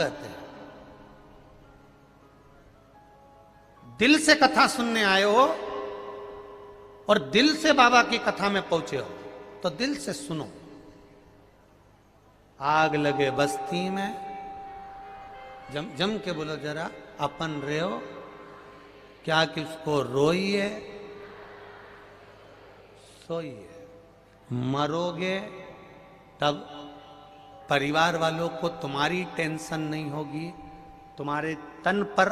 कहते हैं। दिल से कथा सुनने आए हो और दिल से बाबा की कथा में पहुंचे हो तो दिल से सुनो। आग लगे बस्ती में, जम के बोलो जरा, अपन रहे हो क्या किसको रोइए सोइए, मरोगे तब परिवार वालों को तुम्हारी टेंशन नहीं होगी। तुम्हारे तन पर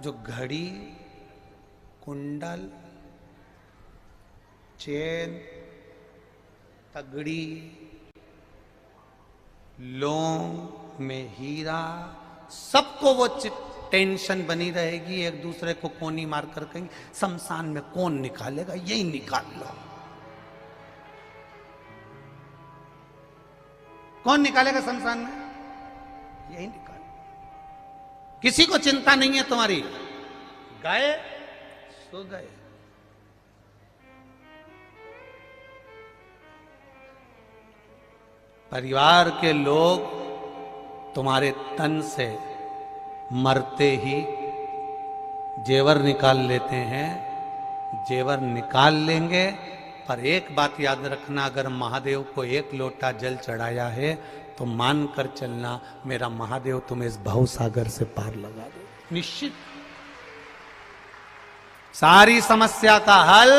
जो घड़ी, कुंडल, चेन, तगड़ी, लौंग में हीरा, सबको वो टेंशन बनी रहेगी। एक दूसरे को कोनी मार कर कहेंगे शमशान में कौन निकालेगा, यही निकाल लो। कौन निकालेगा शमशान में, यही निकाल। किसी को चिंता नहीं है तुम्हारी, गए सो गए। परिवार के लोग तुम्हारे तन से मरते ही जेवर निकाल लेते हैं, जेवर निकाल लेंगे। पर एक बात याद रखना, अगर महादेव को एक लोटा जल चढ़ाया है तो मान कर चलना मेरा महादेव तुम्हें इस भव सागर से पार लगा दे, निश्चित। सारी समस्या का हल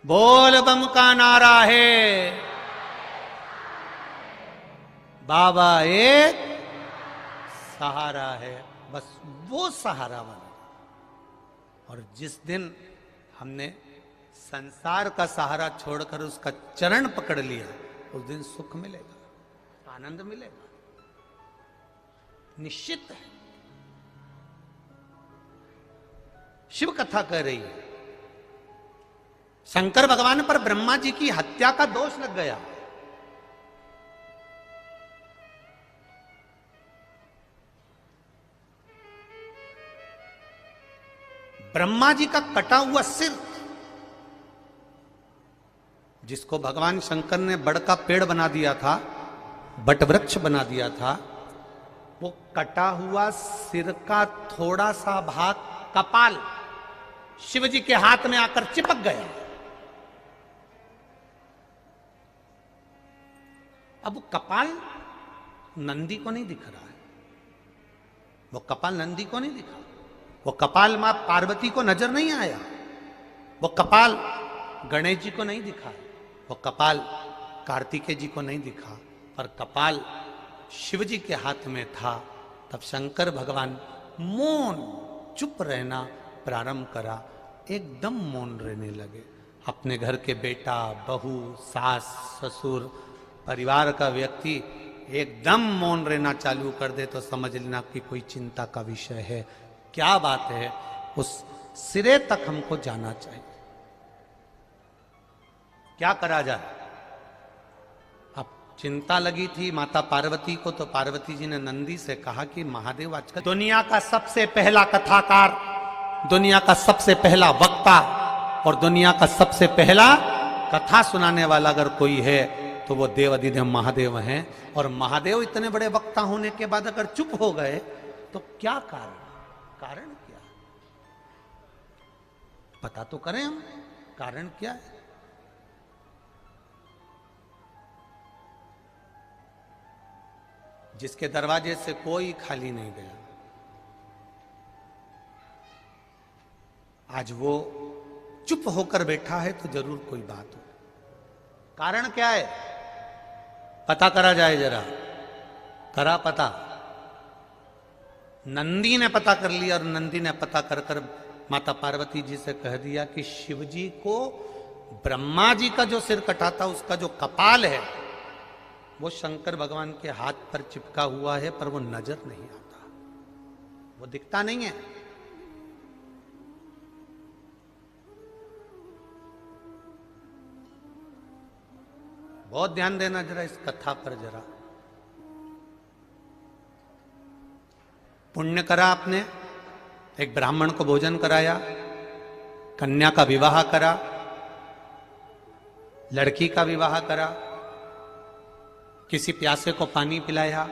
बोल बम का नारा है। बाबा एक सहारा है, बस वो सहारा बना। और जिस दिन हमने संसार का सहारा छोड़कर उसका चरण पकड़ लिया, उस दिन सुख मिलेगा, आनंद मिलेगा, निश्चित है। शिव कथा कह रही है, शंकर भगवान पर ब्रह्मा जी की हत्या का दोष लग गया। ब्रह्मा जी का कटा हुआ सिर, जिसको भगवान शंकर ने बड़ का पेड़ बना दिया था, बट वृक्ष बना दिया था, वो कटा हुआ सिर का थोड़ा सा भाग कपाल शिव जी के हाथ में आकर चिपक गया। अब वो कपाल नंदी को नहीं दिख रहा है, वो कपाल नंदी को नहीं दिखा, वो कपाल मां पार्वती को नजर नहीं आया, वो कपाल गणेश जी को नहीं दिखा, वो कपाल कार्तिकेय जी को नहीं दिखा, पर कपाल शिव जी के हाथ में था। तब शंकर भगवान मौन चुप रहना प्रारंभ करा, एकदम मौन रहने लगे। अपने घर के बेटा, बहू, सास, ससुर, परिवार का व्यक्ति एकदम मौन रहना चालू कर दे तो समझ लेना कि कोई चिंता का विषय है। क्या बात है, उस सिरे तक हमको जाना चाहिए। क्या करा जाए? अब चिंता लगी थी माता पार्वती को, तो पार्वती जी ने नंदी से कहा कि महादेव आजकल दुनिया का सबसे पहला कथाकार, दुनिया का सबसे पहला वक्ता और दुनिया का सबसे पहला कथा सुनाने वाला अगर कोई है तो वो देव अधिदेव महादेव हैं। और महादेव इतने बड़े वक्ता होने के बाद अगर चुप हो गए तो क्या कारण, कारण क्या? पता तो करें हम, कारण क्या है? जिसके दरवाजे से कोई खाली नहीं गया, आज वो चुप होकर बैठा है तो जरूर कोई बात हो। कारण क्या है? पता करा जाए जरा, करा पता। नंदी ने पता कर लिया और नंदी ने पता कर कर माता पार्वती जी से कह दिया कि शिव जी को ब्रह्मा जी का जो सिर कटा था उसका जो कपाल है वो शंकर भगवान के हाथ पर चिपका हुआ है, पर वो नजर नहीं आता, वो दिखता नहीं है। बहुत ध्यान देना जरा इस कथा पर। जरा पुण्य करा आपने, एक ब्राह्मण को भोजन कराया, कन्या का विवाह करा, लड़की का विवाह करा, किसी प्यासे को पानी पिलाया,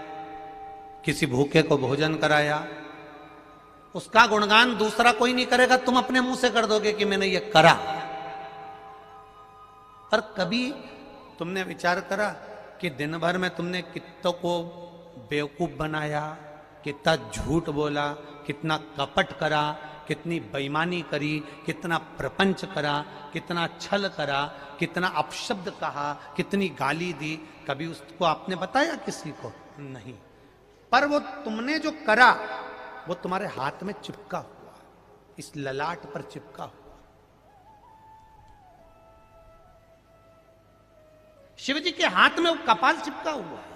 किसी भूखे को भोजन कराया। उसका गुणगान दूसरा कोई नहीं करेगा, तुम अपने मुंह से कर दोगे कि मैंने ये करा। पर कभी तुमने विचार करा कि दिन भर में तुमने कितनों को बेवकूफ बनाया, कितना झूठ बोला, कितना कपट करा, कितनी बेईमानी करी, कितना प्रपंच करा, कितना छल करा, कितना अपशब्द कहा, कितनी गाली दी। कभी उसको आपने बताया किसी को? नहीं। पर वो तुमने जो करा वो तुम्हारे हाथ में चिपका हुआ, इस ललाट पर चिपका हुआ। शिव जी के हाथ में वो कपाल चिपका हुआ है।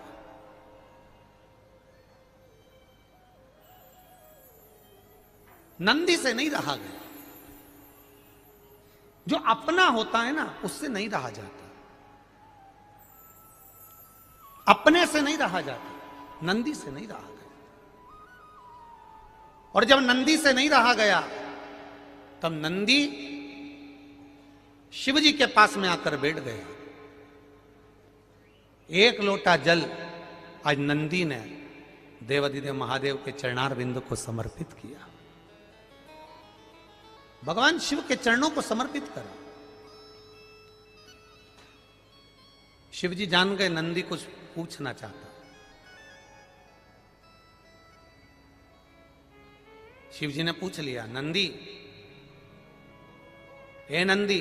नंदी से नहीं रहा गया। जो अपना होता है ना, उससे नहीं रहा जाता, अपने से नहीं रहा जाता, नंदी से नहीं रहा गया। और जब नंदी से नहीं रहा गया तब नंदी शिव जी के पास में आकर बैठ गया। एक लोटा जल आज नंदी ने देवाधिदेव महादेव के चरणार बिंदु को समर्पित किया, भगवान शिव के चरणों को समर्पित करा। शिव जी जान गए नंदी कुछ पूछना चाहता। शिव जी ने पूछ लिया, नंदी, ए नंदी,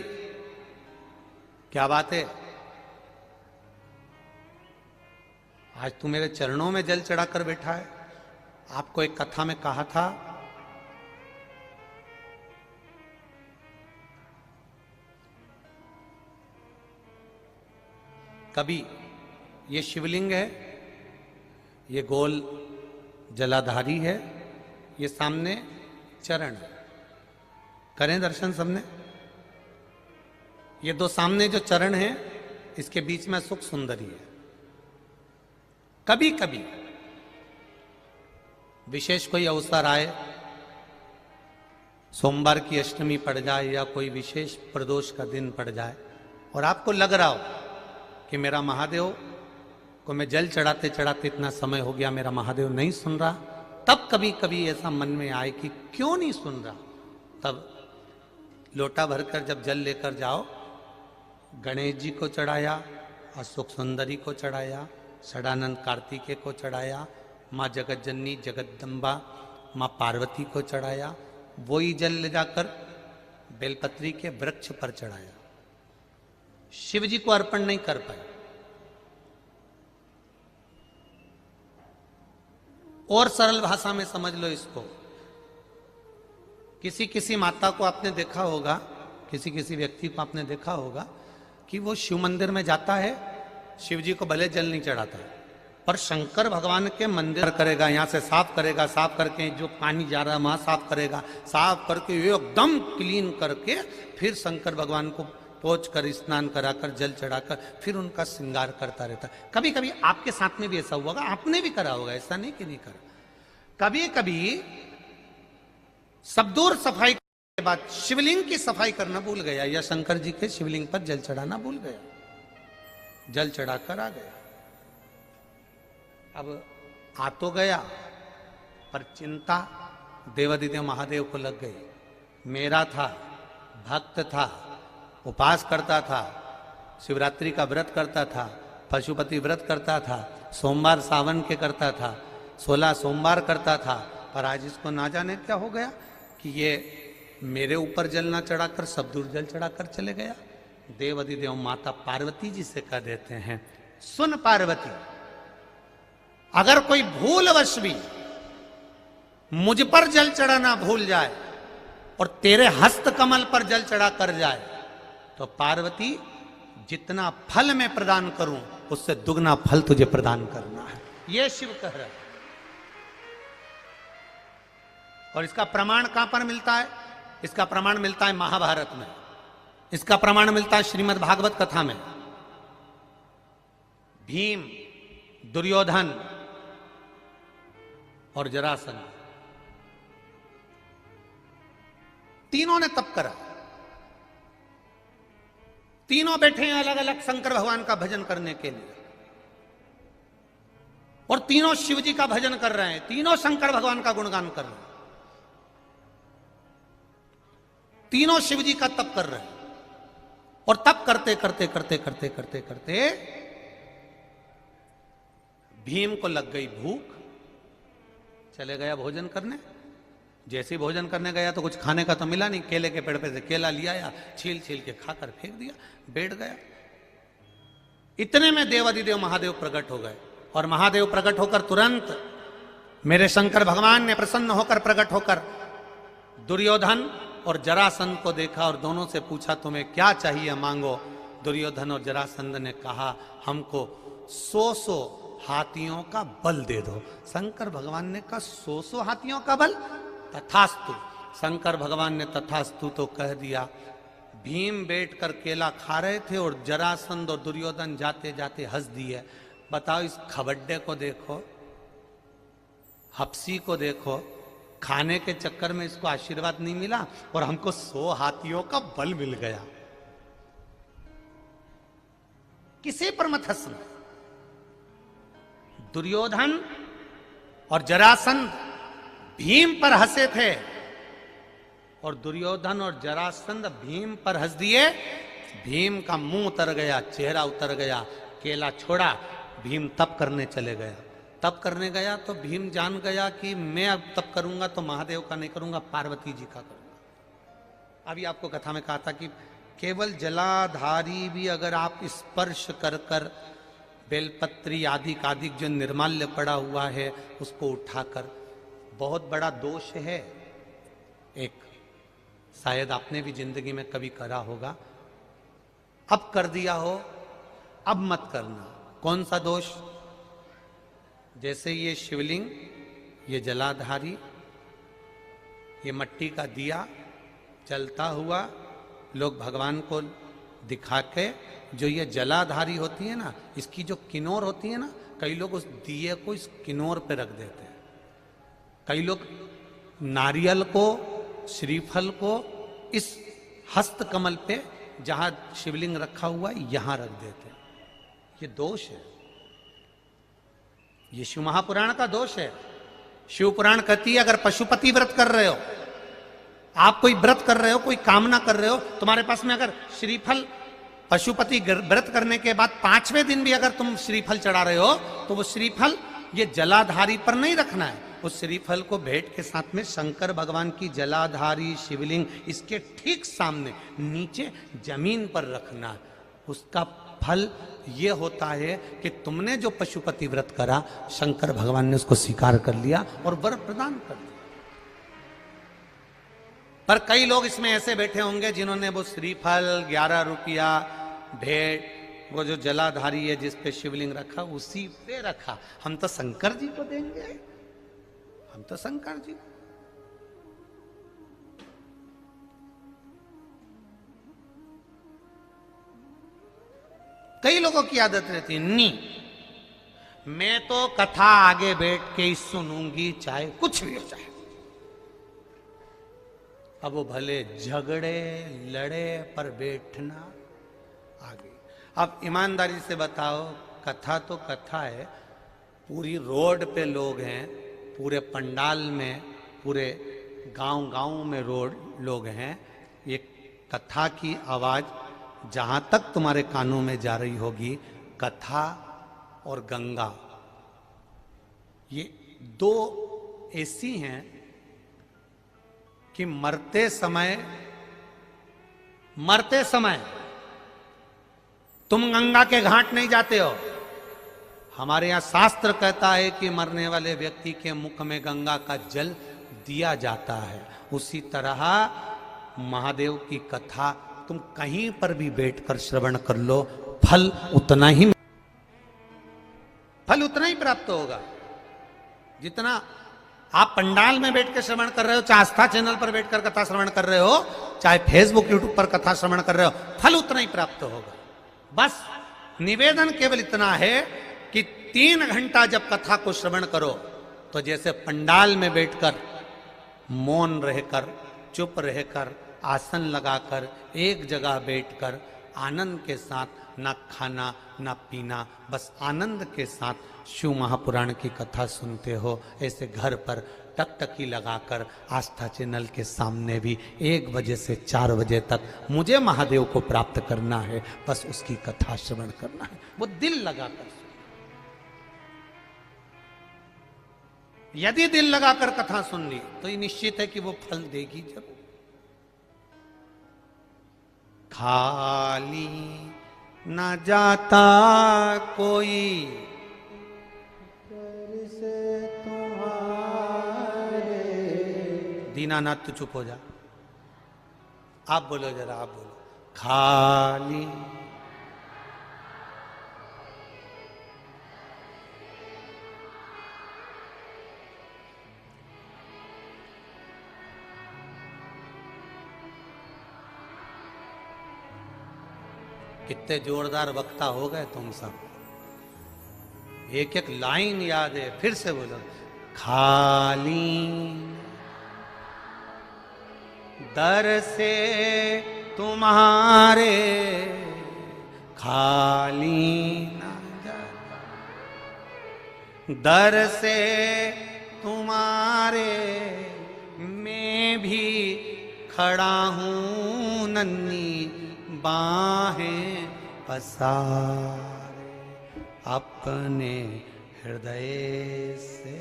क्या बात है? आज तू मेरे चरणों में जल चढ़ाकर बैठा है। आपको एक कथा में कहा था कभी ये शिवलिंग है, ये गोल जलाधारी है, ये सामने चरण है। करें दर्शन सबने। ये दो सामने जो चरण है, इसके बीच में सुख सुंदरी है। कभी कभी विशेष कोई अवसर आए, सोमवार की अष्टमी पड़ जाए या कोई विशेष प्रदोष का दिन पड़ जाए और आपको लग रहा हो कि मेरा महादेव को मैं जल चढ़ाते चढ़ाते इतना समय हो गया, मेरा महादेव नहीं सुन रहा, तब कभी कभी ऐसा मन में आए कि क्यों नहीं सुन रहा, तब लोटा भरकर जब जल लेकर जाओ, गणेश जी को चढ़ाया, अशोक सुंदरी को चढ़ाया, षडानंद कार्तिकेय को चढ़ाया, माँ जगत जननी जगदम्बा माँ पार्वती को चढ़ाया, वही जल ले जाकर बेलपत्री के वृक्ष पर चढ़ाया। शिव जी को अर्पण नहीं कर पाए। और सरल भाषा में समझ लो इसको, किसी किसी माता को आपने देखा होगा, किसी किसी व्यक्ति को आपने देखा होगा कि वो शिव मंदिर में जाता है, शिव जी को भले जल नहीं चढ़ाता पर शंकर भगवान के मंदिर करेगा, यहाँ से साफ करेगा, साफ करके जो पानी जा रहा है वहां साफ करेगा, साफ करके एकदम क्लीन करके फिर शंकर भगवान को पोंछ कर स्नान कराकर जल चढ़ाकर फिर उनका श्रृंगार करता रहता है। कभी कभी आपके साथ में भी ऐसा हुआ होगा, आपने भी करा होगा, ऐसा नहीं कि नहीं करा। कभी कभी सब दूर सफाई के बाद शिवलिंग की सफाई करना भूल गया या शंकर जी के शिवलिंग पर जल चढ़ाना भूल गया, जल चढ़ाकर आ गया। अब आ तो गया पर चिंता देवाधिदेव महादेव को लग गई। मेरा था, भक्त था, उपास करता था, शिवरात्रि का व्रत करता था, पशुपति व्रत करता था, सोमवार सावन के करता था, 16 सोमवार करता था, पर आज इसको ना जाने क्या हो गया कि ये मेरे ऊपर जल ना चढ़ाकर सब दूर जल चढ़ाकर चले गया। देवाधिदेव माता पार्वती जी से कह देते हैं, सुन पार्वती, अगर कोई भूलवश भी मुझ पर जल चढ़ाना भूल जाए और तेरे हस्त कमल पर जल चढ़ा कर जाए तो पार्वती जितना फल मैं प्रदान करूं उससे दुगना फल तुझे प्रदान करना है। यह शिव कह रहा है। और इसका प्रमाण कहां पर मिलता है? इसका प्रमाण मिलता है महाभारत में, इसका प्रमाण मिलता है श्रीमद् भागवत कथा में। भीम, दुर्योधन और जरासंध तीनों ने तप करा, तीनों बैठे हैं अलग अलग शंकर भगवान का भजन करने के लिए। और तीनों शिव जी का भजन कर रहे हैं, तीनों शंकर भगवान का गुणगान कर रहे हैं, तीनों शिव जी का तप कर रहे हैं। और तप करते करते करते करते करते करते भीम को लग गई भूख, चले गया भोजन करने। जैसे ही भोजन करने गया तो कुछ खाने का तो मिला नहीं, केले के पेड़ पे से केला लिया या छील छील के खाकर फेंक दिया, बैठ गया। इतने में देवाधिदेव महादेव प्रकट हो गए, और महादेव प्रकट होकर तुरंत मेरे शंकर भगवान ने प्रसन्न होकर प्रकट होकर दुर्योधन और जरासंध को देखा और दोनों से पूछा तुम्हें क्या चाहिए मांगो। दुर्योधन और जरासंध ने कहा हमको 100 हाथियों का बल दे दो। शंकर भगवान ने कहा 100 हाथियों का बल, तथास्तु। शंकर भगवान ने तथास्तु तो कह दिया। भीम बैठकर केला खा रहे थे और जरासंध और दुर्योधन जाते जाते हंस दिए। बताओ, इस खबड्डे को देखो, हप्सी को देखो, खाने के चक्कर में इसको आशीर्वाद नहीं मिला और हमको 100 हाथियों का बल मिल गया। किसी पर मत हंसना। दुर्योधन और जरासंध भीम पर हंसे थे और दुर्योधन और जरासंध भीम पर हंस दिए। भीम का मुंह उतर गया, चेहरा उतर गया, केला छोड़ा, भीम तप करने चले गया। तप करने गया तो भीम जान गया कि मैं अब तप करूंगा तो महादेव का नहीं करूंगा, पार्वती जी का करूंगा। अभी आपको कथा में कहा था कि केवल जलाधारी भी अगर आप स्पर्श कर कर बेलपत्री आदि कादिक जो निर्माल्य पड़ा हुआ है उसको उठाकर, बहुत बड़ा दोष है एक, शायद आपने भी जिंदगी में कभी करा होगा, अब कर दिया हो, अब मत करना। कौन सा दोष? जैसे ये शिवलिंग, ये जलाधारी, ये मट्टी का दिया जलता हुआ, लोग भगवान को दिखा के, जो ये जलाधारी होती है ना, इसकी जो किनोर होती है ना, कई लोग उस दिए को इस किनोर पे रख देते हैं। कई लोग नारियल को, श्रीफल को इस हस्त कमल पे जहां शिवलिंग रखा हुआ है यहां रख देते हैं। ये दोष है, ये शिव महापुराण का दोष है। शिव पुराण कहती है अगर पशुपति व्रत कर रहे हो, आप कोई व्रत कर रहे हो, कोई कामना कर रहे हो, तुम्हारे पास में अगर श्रीफल, पशुपति व्रत करने के बाद 5वें दिन भी अगर तुम श्रीफल चढ़ा रहे हो तो वो श्रीफल ये जलाधारी पर नहीं रखना है। उस श्रीफल को भेंट के साथ में शंकर भगवान की जलाधारी शिवलिंग इसके ठीक सामने नीचे जमीन पर रखना है। उसका फल ये होता है कि तुमने जो पशुपति व्रत करा, शंकर भगवान ने उसको स्वीकार कर लिया और वर प्रदान कर दिया। पर कई लोग इसमें ऐसे बैठे होंगे जिन्होंने वो श्रीफल 11 रुपया भेंट, वो जो जलाधारी है जिस पे शिवलिंग रखा उसी पे रखा। हम तो शंकर जी को देंगे, हम तो शंकर जी। कई लोगों की आदत रहती है, नहीं मैं तो कथा आगे बैठ के ही सुनूंगी, चाहे कुछ भी हो जाए। अब वो भले झगड़े लड़े पर बैठना आगे। अब ईमानदारी से बताओ, कथा तो कथा है, पूरी रोड पे लोग हैं, पूरे पंडाल में, पूरे गांव में लोग हैं। ये कथा की आवाज जहां तक तुम्हारे कानों में जा रही होगी, कथा और गंगा ये दो ऐसी हैं कि मरते समय तुम गंगा के घाट नहीं जाते हो। हमारे यहां शास्त्र कहता है कि मरने वाले व्यक्ति के मुख में गंगा का जल दिया जाता है। उसी तरह महादेव की कथा तुम कहीं पर भी बैठकर श्रवण कर लो, फल उतना ही प्राप्त होगा जितना आप पंडाल में बैठ के श्रवण कर रहे हो, चाहे आस्था चैनल पर बैठकर कथा श्रवण कर रहे हो, चाहे फेसबुक यूट्यूब पर कथा श्रवण कर रहे हो, फल उतना ही प्राप्त होगा। बस निवेदन केवल इतना है कि 3 घंटा जब कथा को श्रवण करो तो जैसे पंडाल में बैठकर मौन रहकर, चुप रहकर, आसन लगाकर, एक जगह बैठकर आनंद के साथ न खाना ना पीना, बस आनंद के साथ शिव महापुराण की कथा सुनते हो। ऐसे घर पर टकटकी लगाकर आस्था चैनल के सामने भी 1 बजे से 4 बजे तक मुझे महादेव को प्राप्त करना है, बस उसकी कथा श्रवण करना है, वो दिल लगाकर सुनो। यदि दिल लगाकर कथा सुन ली तो ये निश्चित है कि वो फल देगी जरूर। खाली न जाता कोई से तुम्हारे। दीनानाथ तू चुप हो जा, आप बोलो जरा, आप बोलो। खाली कितने जोरदार वक्ता हो गए तुम सब, एक एक लाइन याद है, फिर से बोलो। खाली दर से तुम्हारे खाली ना जाता, दर से तुम्हारे मैं भी खड़ा हूं नन्ही बाहें पसारे, अपने हृदय से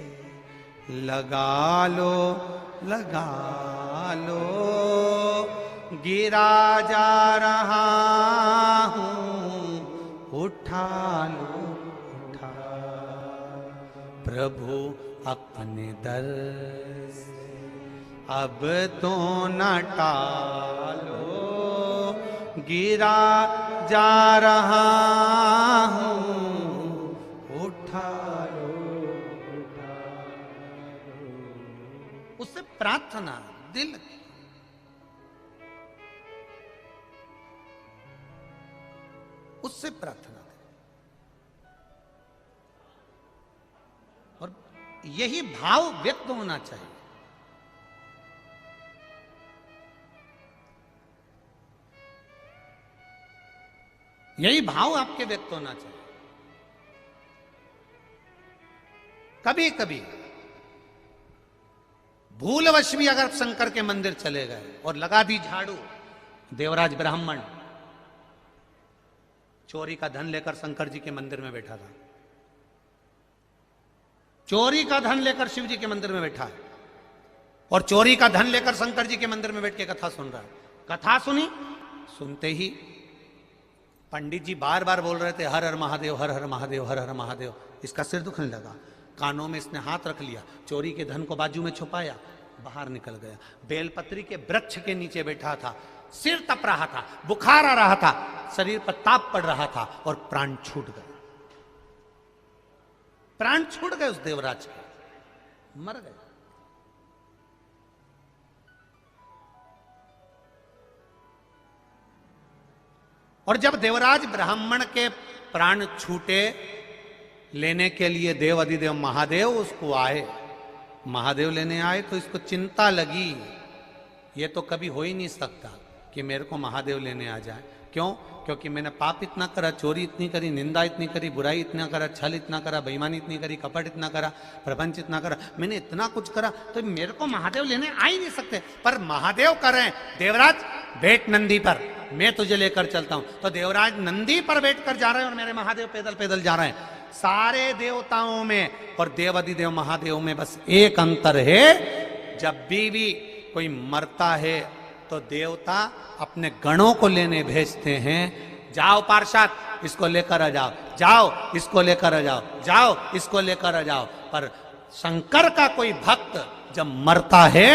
लगा लो, लगा लो, गिरा जा रहा हूं, उठा लो, उठा। प्रभु अपने दर से अब तो न टालो, गिरा जा रहा हूं, उठा लो, उठा लो। उससे प्रार्थना दिल की, उससे प्रार्थना करें, और यही भाव व्यक्त होना चाहिए। यही भाव आपके व्यक्त होना चाहिए। कभी कभी भूलवश भी अगर शंकर के मंदिर चले गए और लगा दी झाड़ू, देवराज ब्राह्मण चोरी का धन लेकर शंकर जी के मंदिर में बैठा था, चोरी का धन लेकर शिव जी के मंदिर में बैठा है, और चोरी का धन लेकर शंकर जी के मंदिर में बैठ के कथा सुन रहा है। कथा सुनी, सुनते ही पंडित जी बार बार बोल रहे थे हर हर महादेव, हर हर महादेव, हर हर महादेव। इसका सिर दुखने लगा, कानों में इसने हाथ रख लिया, चोरी के धन को बाजू में छुपाया, बाहर निकल गया। बेलपत्री के वृक्ष के नीचे बैठा था, सिर तप रहा था, बुखार आ रहा था, शरीर पर ताप पड़ रहा था, और प्राण छूट गए, प्राण छूट गए उस देवराज के, मर गए। और जब देवराज ब्राह्मण के प्राण छूटे, लेने के लिए देव अधिदेव महादेव उसको आए, महादेव लेने आए, तो इसको चिंता लगी, ये तो कभी हो ही नहीं सकता कि मेरे को महादेव लेने आ जाए। क्यों? क्योंकि मैंने पाप इतना करा, चोरी इतनी करी, निंदा इतनी करी, बुराई इतना करा, छल इतना करा, बेईमानी इतनी करी, कपट इतना करा, प्रपंच इतना करा, मैंने इतना कुछ करा, तो मेरे को महादेव लेने आ ही नहीं सकते। पर महादेव कर रहे हैं, देवराज बैठ नंदी पर, मैं तुझे लेकर चलता हूं। तो देवराज नंदी पर बैठकर जा रहे हैं और मेरे महादेव पैदल पैदल जा रहे हैं। सारे देवताओं में और देवाधिदेव महादेव में बस एक अंतर है, जब भी कोई मरता है तो देवता अपने गणों को लेने भेजते हैं, जाओ पार्षद इसको लेकर आ जाओ, जाओ इसको लेकर आ जाओ, जाओ इसको लेकर आ जाओ। पर शंकर का कोई भक्त जब मरता है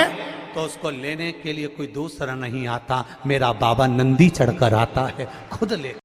तो उसको लेने के लिए कोई दूसरा नहीं आता, मेरा बाबा नंदी चढ़कर आता है, खुद ले।